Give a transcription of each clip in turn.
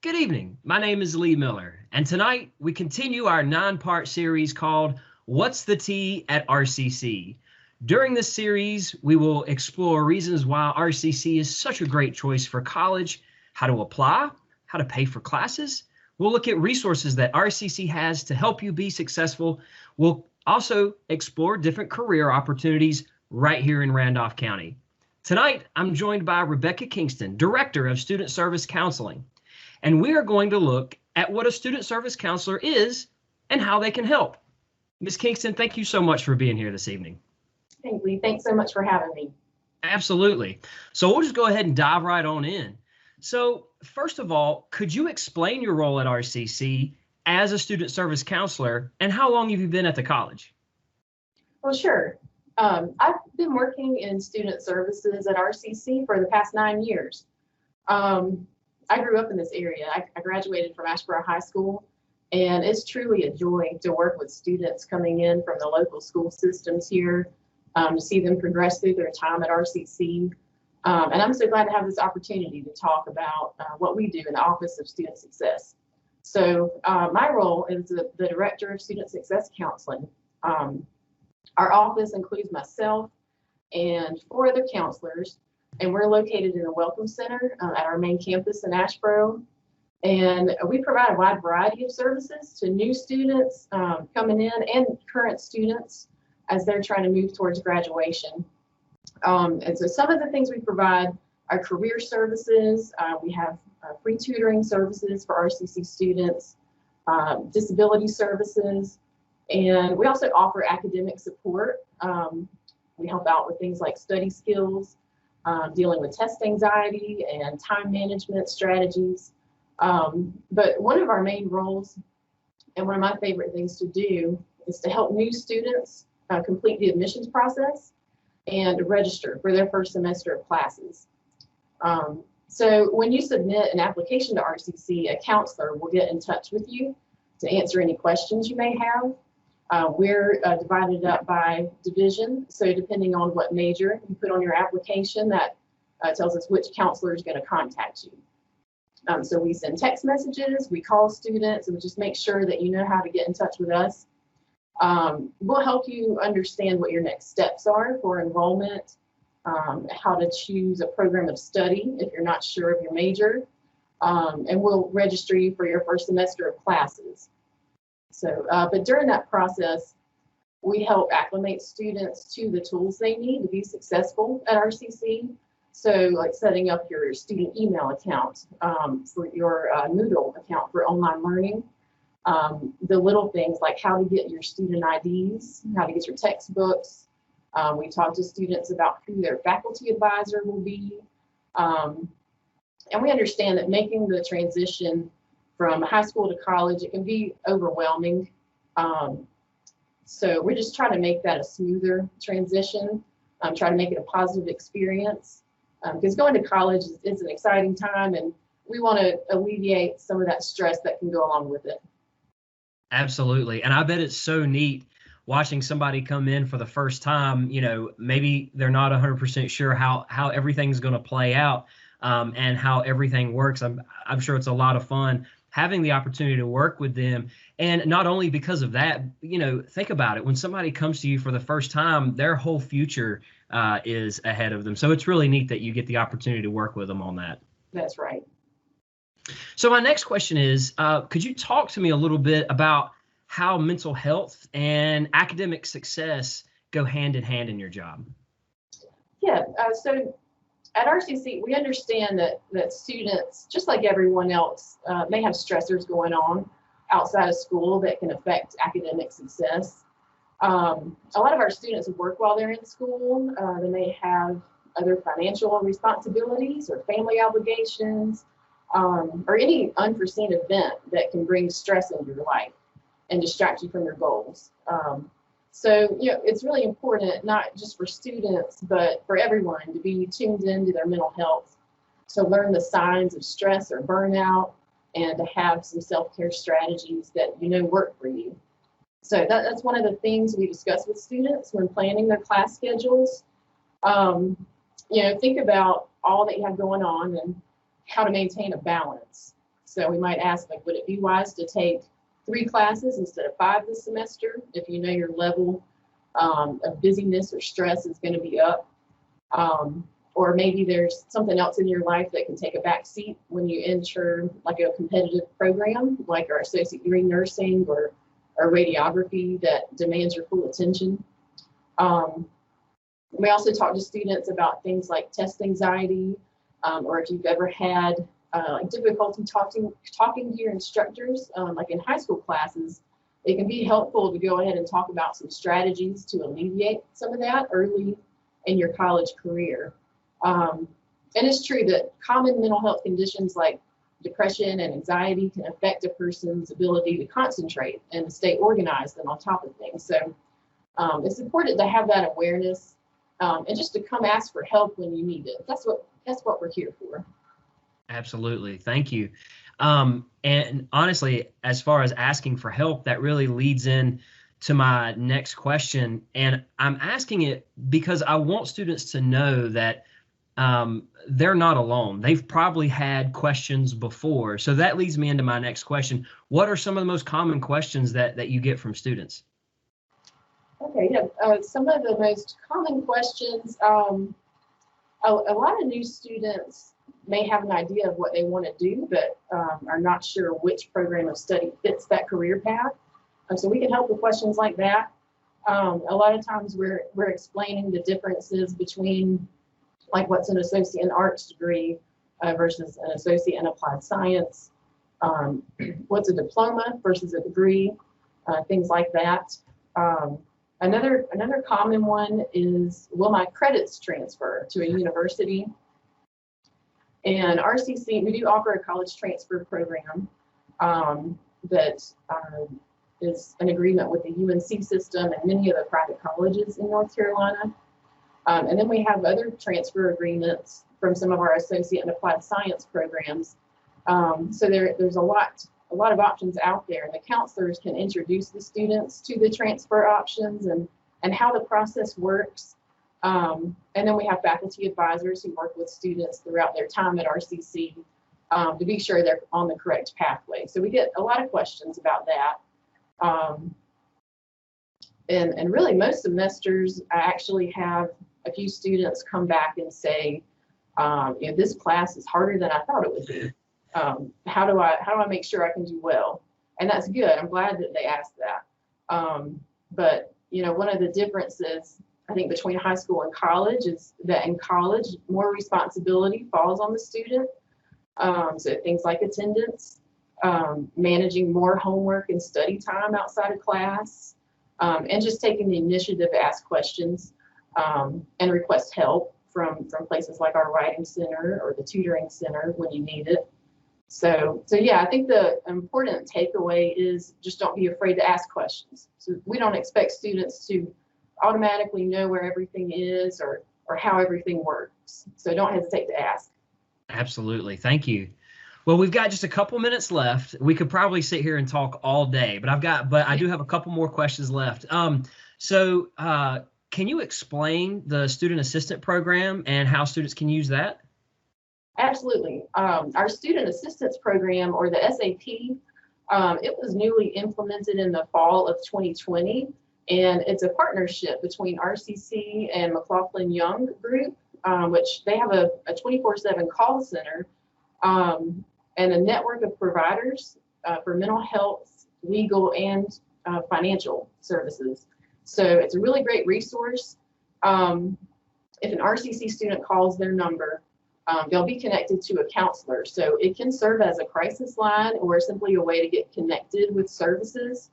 Good evening. My name is Lee Miller, and tonight we continue our 9-part series called What's the T at RCC? During this series, we will explore reasons why RCC is such a great choice for college, how to apply, how to pay for classes. We'll look at resources that RCC has to help you be successful. We'll also explore different career opportunities right here in Randolph County. Tonight, I'm joined by Rebecca Kingston, Director of Student Service Counseling. And we are going to look at what a student service counselor is and how they can help. Ms. Kingston, thank you so much for being here this evening. Thank you. Thanks so much for having me. Absolutely. So we'll just go ahead and dive right on in. So first of all, could you explain your role at RCC as a student service counselor and how long have you been at the college? Well, sure. I've been working in student services at RCC for the past 9 years. I grew up in this area. I graduated from Asheboro High School, and it's truly a joy to work with students coming in from the local school systems here, to see them progress through their time at RCC. And I'm so glad to have this opportunity to talk about what we do in the Office of Student Success. So my role is the Director of Student Success Counseling. Our office includes myself and 4 other counselors, and we're located in the Welcome Center at our main campus in Asheboro. And we provide a wide variety of services to new students coming in and current students as they're trying to move towards graduation. And so some of the things we provide are career services. We have free tutoring services for RCC students, disability services, and we also offer academic support. We help out with things like study skills, dealing with test anxiety and time management strategies. But one of our main roles and one of my favorite things to do is to help new students complete the admissions process and register for their first semester of classes. So when you submit an application to RCC, a counselor will get in touch with you to answer any questions you may have. We're divided up by division, so depending on what major you put on your application, that tells us which counselor is going to contact you. So we send text messages, we call students, and we just make sure that you know how to get in touch with us. We'll help you understand what your next steps are for enrollment, how to choose a program of study if you're not sure of your major, and we'll register you for your first semester of classes. So, but during that process, we help acclimate students to the tools they need to be successful at RCC. So like setting up your student email account, for your Moodle account for online learning, the little things like how to get your student IDs, how to get your textbooks. We talk to students about who their faculty advisor will be. And we understand that making the transition from high school to college, it can be overwhelming. So we're just trying to make that a smoother transition, try to make it a positive experience. Because going to college is an exciting time, and we want to alleviate some of that stress that can go along with it. Absolutely. And I bet it's so neat watching somebody come in for the first time, maybe they're not 100% sure how everything's going to play out, and how everything works. I'm sure it's a lot of fun having the opportunity to work with them. And not only because of that, think about it. When somebody comes to you for the first time, their whole future is ahead of them. So it's really neat that you get the opportunity to work with them on that. That's right. So my next question is, could you talk to me a little bit about how mental health and academic success go hand in hand in your job? Yeah, so at RCC, we understand that students, just like everyone else, may have stressors going on outside of school that can affect academic success. A lot of our students work while they're in school. They may have other financial responsibilities or family obligations, or any unforeseen event that can bring stress into your life and distract you from your goals. So, it's really important, not just for students, but for everyone to be tuned into their mental health, to learn the signs of stress or burnout, and to have some self-care strategies that work for you. So that's one of the things we discuss with students when planning their class schedules. Think about all that you have going on and how to maintain a balance. So we might ask, like, would it be wise to take 3 classes instead of 5 this semester if you know your level of busyness or stress is going to be up? Or maybe there's something else in your life that can take a back seat when you enter like a competitive program, like our associate degree nursing or radiography that demands your full attention. We also talk to students about things like test anxiety, or if you've ever had like difficulty talking to your instructors, like in high school classes, it can be helpful to go ahead and talk about some strategies to alleviate some of that early in your college career. And it's true that common mental health conditions like depression and anxiety can affect a person's ability to concentrate and to stay organized and on top of things. So it's important to have that awareness and just to come ask for help when you need it. That's what we're here for. Absolutely. Thank you. And honestly, as far as asking for help, that really leads in to my next question. And I'm asking it because I want students to know that they're not alone. They've probably had questions before. So that leads me into my next question. What are some of the most common questions that you get from students? Okay, yeah. Some of the most common questions, a lot of new students may have an idea of what they want to do, but are not sure which program of study fits that career path. So we can help with questions like that. A lot of times we're explaining the differences between like what's an associate in arts degree versus an associate in applied science, what's a diploma versus a degree, things like that. Another common one is, will my credits transfer to a university? And RCC, we do offer a college transfer program that is an agreement with the UNC system and many of the private colleges in North Carolina. And then we have other transfer agreements from some of our associate and applied science programs. So there's a lot of options out there, and the counselors can introduce the students to the transfer options and how the process works. And then we have faculty advisors who work with students throughout their time at RCC to be sure they're on the correct pathway. So we get a lot of questions about that. And really most semesters, I actually have a few students come back and say, this class is harder than I thought it would be. How do I make sure I can do well? And that's good. I'm glad that they asked that. But one of the differences I think between high school and college is that in college, more responsibility falls on the student. So things like attendance, managing more homework and study time outside of class, and just taking the initiative to ask questions and request help from places like our writing center or the tutoring center when you need it. So yeah, I think the important takeaway is just don't be afraid to ask questions. So we don't expect students to automatically know where everything is or how everything works. So don't hesitate to ask. Absolutely. Thank you. Well, we've got just a couple minutes left. We could probably sit here and talk all day, but I do have a couple more questions left. So can you explain the student assistant program and how students can use that? Absolutely. Our student assistance program, or the SAP, it was newly implemented in the fall of 2020, and it's a partnership between RCC and McLaughlin Young Group, which they have a 24/7 call center and a network of providers for mental health, legal, and financial services. So it's a really great resource. If an RCC student calls their number, they'll be connected to a counselor. So it can serve as a crisis line or simply a way to get connected with services.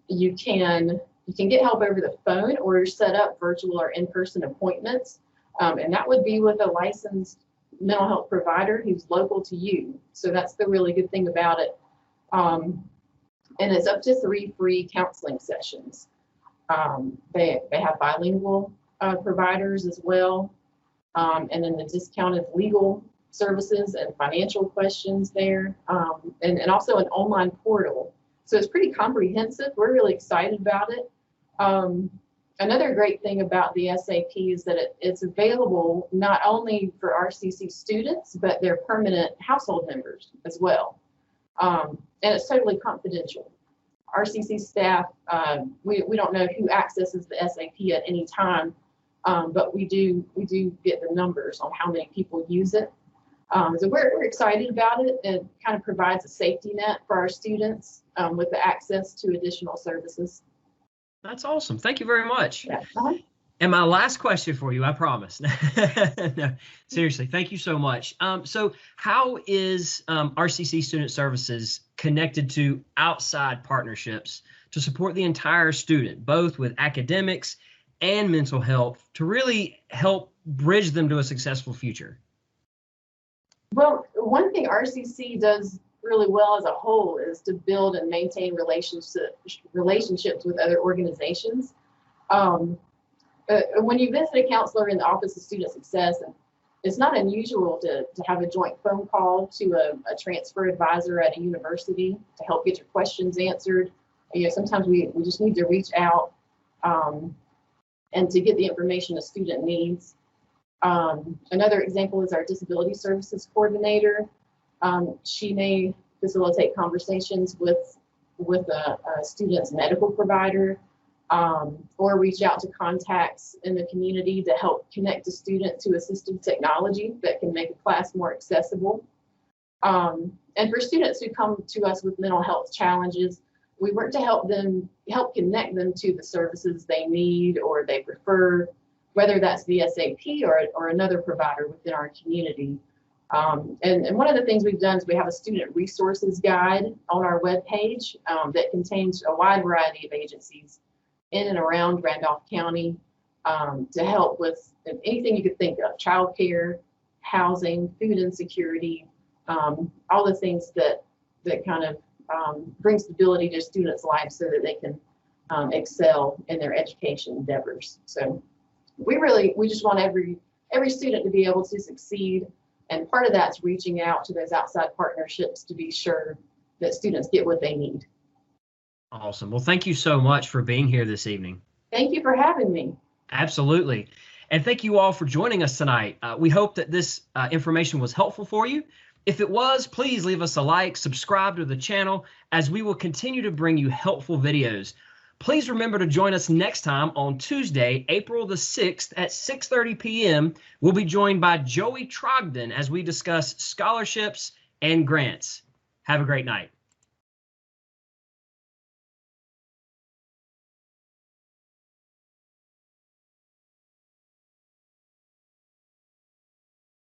You can get help over the phone or set up virtual or in-person appointments. And that would be with a licensed mental health provider who's local to you. So that's the really good thing about it. And it's up to 3 free counseling sessions. They have bilingual providers as well. And then the discounted legal services and financial questions there, and also an online portal. So it's pretty comprehensive. We're really excited about it. Another great thing about the SAP is that it's available not only for RCC students, but their permanent household members as well. And it's totally confidential. RCC staff, we don't know who accesses the SAP at any time, but we do get the numbers on how many people use it. So we're excited about it. It kind of provides a safety net for our students with the access to additional services. That's awesome. Thank you very much. Yeah. And my last question for you, I promise. No, seriously, thank you so much. So how is RCC Student Services connected to outside partnerships to support the entire student, both with academics and mental health, to really help bridge them to a successful future? Well, one thing RCC does really well as a whole is to build and maintain relationships with other organizations. When you visit a counselor in the Office of Student Success, it's not unusual to have a joint phone call to a transfer advisor at a university to help get your questions answered. Sometimes we just need to reach out and to get the information a student needs. Another example is our Disability Services Coordinator. She may facilitate conversations with a student's medical provider, or reach out to contacts in the community to help connect a student to assistive technology that can make a class more accessible. And for students who come to us with mental health challenges, we work to help connect them to the services they need or they prefer, whether that's the SAP or another provider within our community. And one of the things we've done is we have a student resources guide on our webpage that contains a wide variety of agencies in and around Randolph County to help with anything you could think of: childcare, housing, food insecurity, all the things that kind of bring stability to students' lives so that they can excel in their education endeavors. So we just want every student to be able to succeed. And part of that's reaching out to those outside partnerships to be sure that students get what they need. Awesome. Well, thank you so much for being here this evening. Thank you for having me. Absolutely. And thank you all for joining us tonight. We hope that this information was helpful for you. If it was, please leave us a like, subscribe to the channel, as we will continue to bring you helpful videos. Please remember to join us next time on Tuesday, April the 6th at 6:30 p.m. We'll be joined by Joey Trogdon as we discuss scholarships and grants. Have a great night.